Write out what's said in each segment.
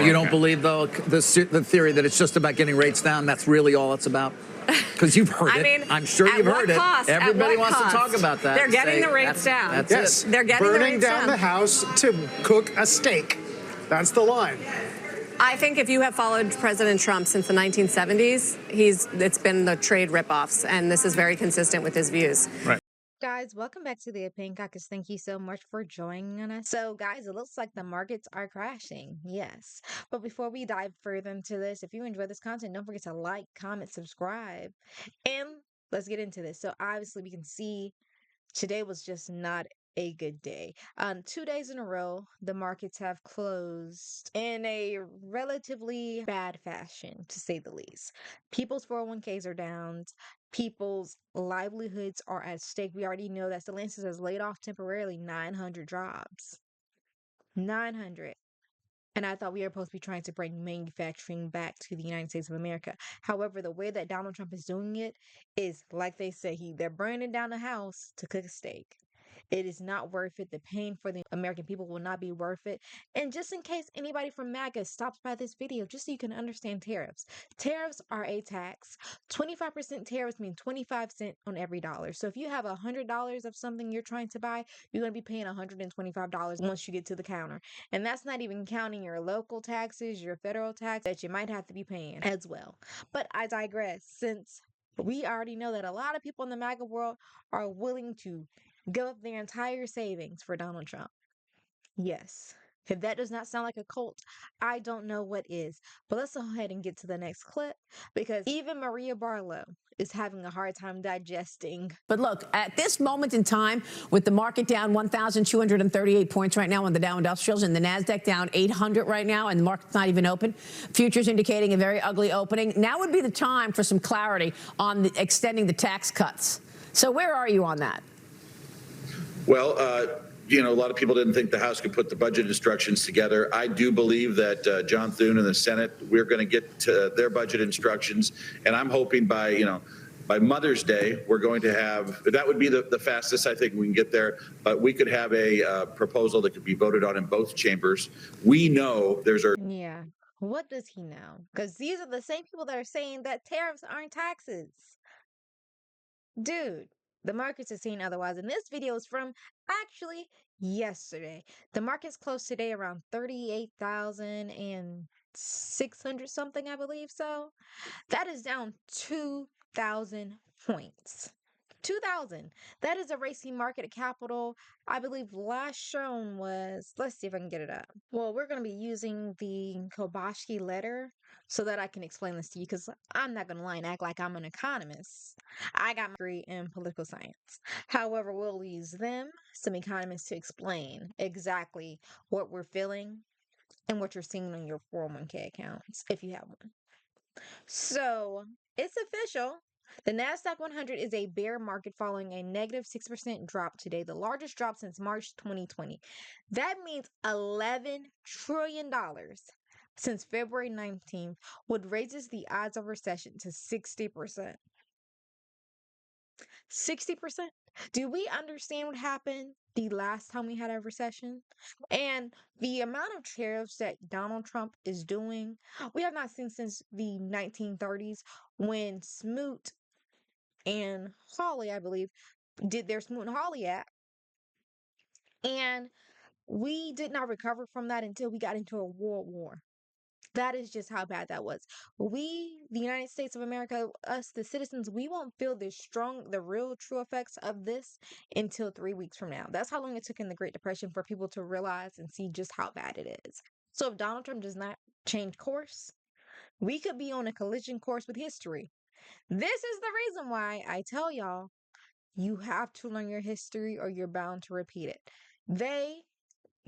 you don't believe, though, the theory that it's just about getting rates down? That's really all it's about? Because you've heard it. I'm sure you've heard it. Everybody wants to talk about that. They're getting the rates down. Yes. They're getting the burning rates down the house to cook a steak. That's the line. I think if you have followed President Trump since the 1970s, it's been the trade ripoffs, and this is very consistent with his views. Right. Guys, welcome back to the Opinion Caucus. Thank you so much for joining us. So, guys, it looks like the markets are crashing. Yes. But before we dive further into this, if you enjoy this content, don't forget to like, comment, subscribe. And let's get into this. So, obviously, we can see today was just not a good day. 2 days in a row, the markets have closed in a relatively bad fashion, to say the least. People's 401ks are down. People's livelihoods are at stake. We already know that Stellantis has laid off temporarily 900 jobs. 900. And I thought we were supposed to be trying to bring manufacturing back to the United States of America. However, the way that Donald Trump is doing it is, like they say, they're burning down the house to cook a steak. It is not worth it. The pain for the American people will not be worth it. And just in case anybody from MAGA stops by this video, just so you can understand tariffs. Tariffs are a tax. 25% tariffs mean 25 cents on every dollar. So if you have $100 of something you're trying to buy, you're going to be paying $125 once you get to the counter. And that's not even counting your local taxes, your federal tax that you might have to be paying as well. But I digress, since we already know that a lot of people in the MAGA world are willing to give up their entire savings for Donald Trump. Yes. If that does not sound like a cult, I don't know what is. But let's go ahead and get to the next clip, because even Maria Barlow is having a hard time digesting. But look, at this moment in time, with the market down 1,238 points right now on the Dow Industrials and the NASDAQ down 800 right now, and the market's not even open, futures indicating a very ugly opening, now would be the time for some clarity on extending the tax cuts. So where are you on that? Well, a lot of people didn't think the House could put the budget instructions together. I do believe that John Thune and the Senate, we're going to get to their budget instructions, and I'm hoping by Mother's Day, we're going to have, that would be the fastest I think we can get there, but we could have a proposal that could be voted on in both chambers. We know there's a... Yeah. What does he know? Because these are the same people that are saying that tariffs aren't taxes. Dude. The markets are saying otherwise, and this video is from actually yesterday. The market's closed today around 38,600 something, I believe so. That is down 2,000 points. 2,000. That is a racing market capital. I believe last shown was, let's see if I can get it up. Well, we're going to be using the Kobayashi letter so that I can explain this to you, because I'm not going to lie and act like I'm an economist. I got my degree in political science. However, we'll use them, some economists, to explain exactly what we're feeling and what you're seeing on your 401k accounts, if you have one. So, it's official. The NASDAQ 100 is a bear market following a negative 6% drop today, the largest drop since March 2020. That means $11 trillion since February 19th, which raises the odds of recession to 60%. 60%? Do we understand what happened the last time we had a recession? And the amount of tariffs that Donald Trump is doing, we have not seen since the 1930s when Smoot and Hawley, I believe, did their Smoot and Hawley Act. And we did not recover from that until we got into a world war. That is just how bad that was. We, the United States of America, us, the citizens, we won't feel the real true effects of this until 3 weeks from now. That's how long it took in the Great Depression for people to realize and see just how bad it is. So if Donald Trump does not change course, we could be on a collision course with history. This is the reason why I tell y'all, you have to learn your history or you're bound to repeat it. They,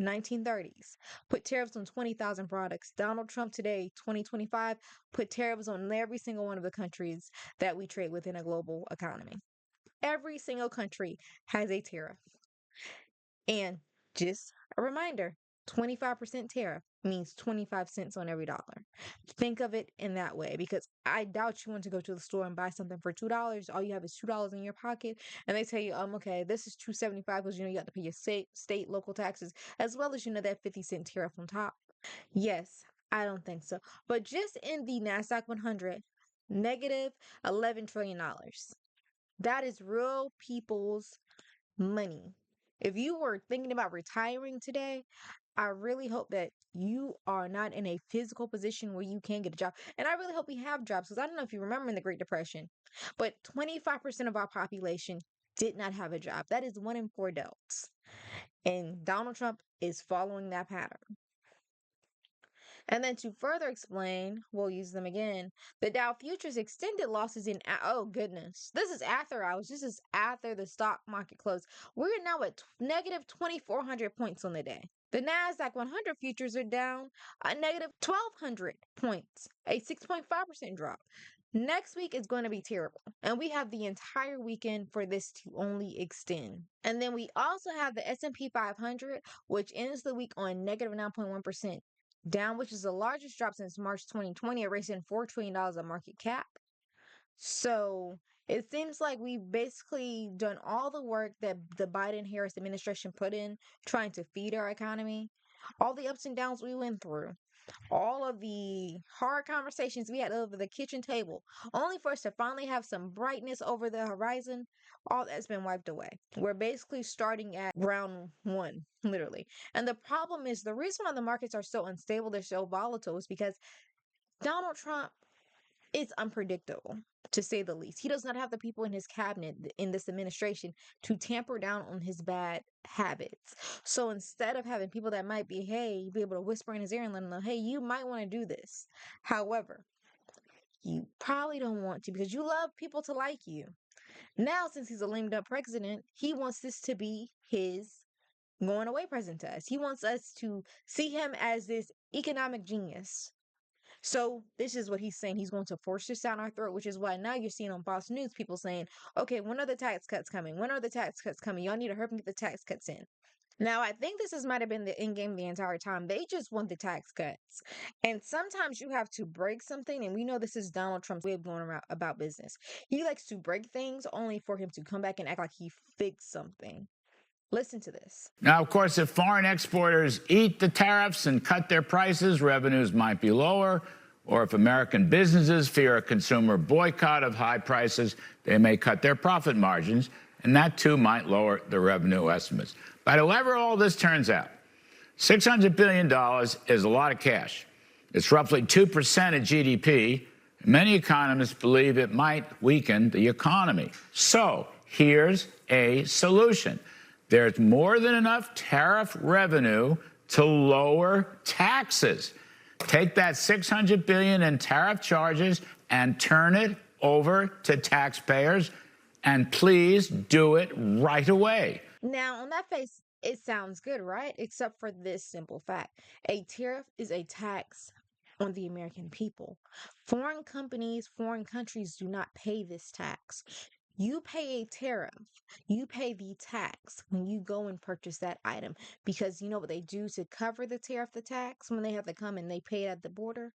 1930s, put tariffs on 20,000 products. Donald Trump today, 2025, put tariffs on every single one of the countries that we trade with in a global economy. Every single country has a tariff. And just a reminder, 25% tariff means 25 cents on every dollar. Think of it in that way, because I doubt you want to go to the store and buy something for $2. All you have is $2 in your pocket, and they tell you, okay, this is $2.75 because you have to pay your state, local taxes, as well as that 50-cent tariff on top. Yes, I don't think so. But just in the NASDAQ 100, negative $11 trillion. That is real people's money. If you were thinking about retiring today, I really hope that you are not in a physical position where you can't get a job. And I really hope we have jobs because I don't know if you remember in the Great Depression, but 25% of our population did not have a job. That is 1 in 4 adults. And Donald Trump is following that pattern. And then to further explain, we'll use them again. The Dow futures extended losses in, oh goodness, this is after hours. This is after the stock market closed. We're now at negative 2,400 points on the day. The NASDAQ 100 futures are down a negative 1,200 points, a 6.5% drop. Next week is going to be terrible. And we have the entire weekend for this to only extend. And then we also have the S&P 500, which ends the week on negative 9.1% down, which is the largest drop since March 2020, erasing $4 trillion of market cap. So it seems like we've basically done all the work that the Biden-Harris administration put in trying to feed our economy, all the ups and downs we went through, all of the hard conversations we had over the kitchen table, only for us to finally have some brightness over the horizon. All that's been wiped away. We're basically starting at round one, literally. And the problem is the reason why the markets are so unstable, they're so volatile, is because Donald Trump is unpredictable, to say the least. He does not have the people in his cabinet, in this administration, to tamper down on his bad habits. So instead of having people that might be, hey, be able to whisper in his ear and let him know, hey, you might want to do this. However, you probably don't want to because you love people to like you. Now, since he's a lame duck president, he wants this to be his going away present to us. He wants us to see him as this economic genius. So this is what he's saying. He's going to force this down our throat, which is why now you're seeing on Fox News people saying, okay, when are the tax cuts coming? When are the tax cuts coming? Y'all need to hurry and get the tax cuts in. Now, I think might have been the end game the entire time. They just want the tax cuts. And sometimes you have to break something. And we know this is Donald Trump's way of going around about business. He likes to break things only for him to come back and act like he fixed something. Listen to this. Now, of course, if foreign exporters eat the tariffs and cut their prices, revenues might be lower. Or if American businesses fear a consumer boycott of high prices, they may cut their profit margins, and that too might lower the revenue estimates. But however all this turns out, $600 billion is a lot of cash. It's roughly 2% of GDP. Many economists believe it might weaken the economy. So here's a solution. There's more than enough tariff revenue to lower taxes. Take that $600 billion in tariff charges and turn it over to taxpayers, and please do it right away. Now, on that face, it sounds good, right? Except for this simple fact. A tariff is a tax on the American people. Foreign companies, foreign countries do not pay this tax. You pay a tariff. You pay the tax when you go and purchase that item because you know what they do to cover the tariff, the tax, when they have to come and they pay it at the border?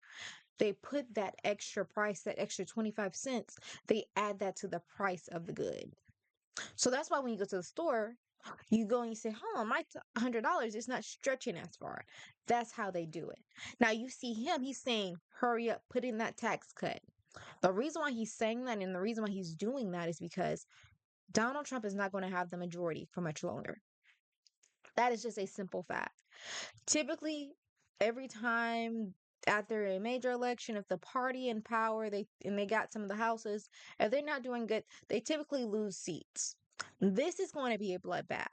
They put that extra price, that extra 25 cents, they add that to the price of the good. So that's why when you go to the store, you go and you say, my $100 is not stretching as far. That's how they do it. Now you see him, he's saying, hurry up, put in that tax cut. The reason why he's saying that and the reason why he's doing that is because Donald Trump is not going to have the majority for much longer. That is just a simple fact. Typically, every time after a major election, if the party in power, they got some of the houses, if they're not doing good, they typically lose seats. This is going to be a bloodbath.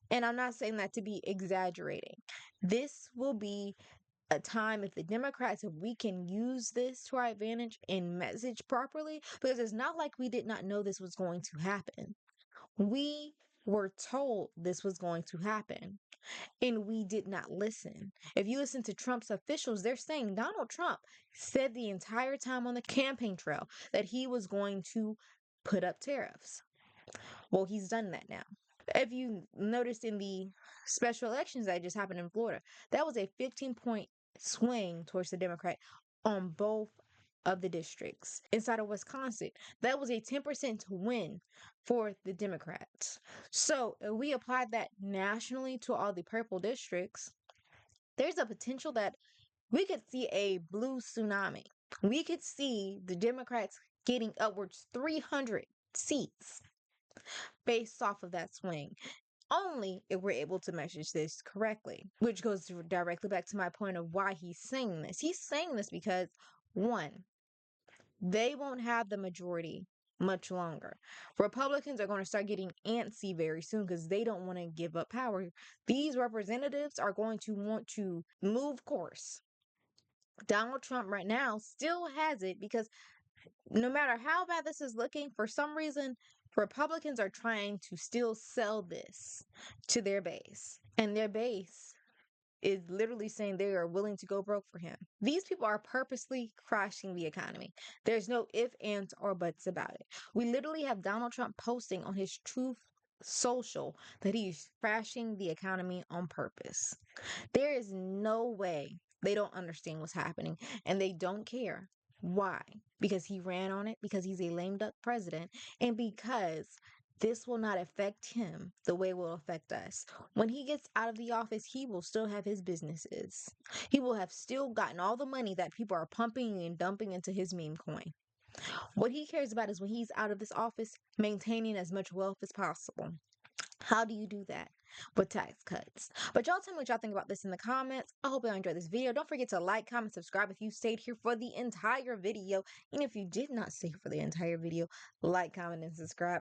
And I'm not saying that to be exaggerating. This will be a time if the Democrats, if we can use this to our advantage and message properly, because it's not like we did not know this was going to happen. We were told this was going to happen and we did not listen. If you listen to Trump's officials, they're saying Donald Trump said the entire time on the campaign trail that he was going to put up tariffs. Well, he's done that now. If you noticed in the special elections that just happened in Florida, that was a 15-point swing towards the Democrat on both of the districts. Inside of Wisconsin, that was a 10% win for the Democrats. So if we apply that nationally to all the purple districts, there's a potential that We could see a blue tsunami. We could see the Democrats getting upwards 300 seats based off of that swing. Only if we're able to message this correctly, which goes directly back to my point of why he's saying this. He's saying this because, one, they won't have the majority much longer. Republicans are going to start getting antsy very soon because they don't want to give up power. These representatives are going to want to move course. Donald Trump right now still has it because no matter how bad this is looking, for some reason, Republicans are trying to still sell this to their base. And their base is literally saying they are willing to go broke for him. These people are purposely crashing the economy. There's no ifs, ands, or buts about it. We literally have Donald Trump posting on his Truth Social that he's crashing the economy on purpose. There is no way they don't understand what's happening and they don't care. Why? Because he ran on it, because he's a lame duck president, and because this will not affect him the way it will affect us. When he gets out of the office, he will still have his businesses. He will have still gotten all the money that people are pumping and dumping into his meme coin. What he cares about is when he's out of this office, maintaining as much wealth as possible. How do you do that? With tax cuts. But y'all tell me what y'all think about this in the comments. I hope y'all enjoyed this video. Don't forget to like, comment, subscribe if you stayed here for the entire video. And if you did not stay for the entire video, like, comment, and subscribe.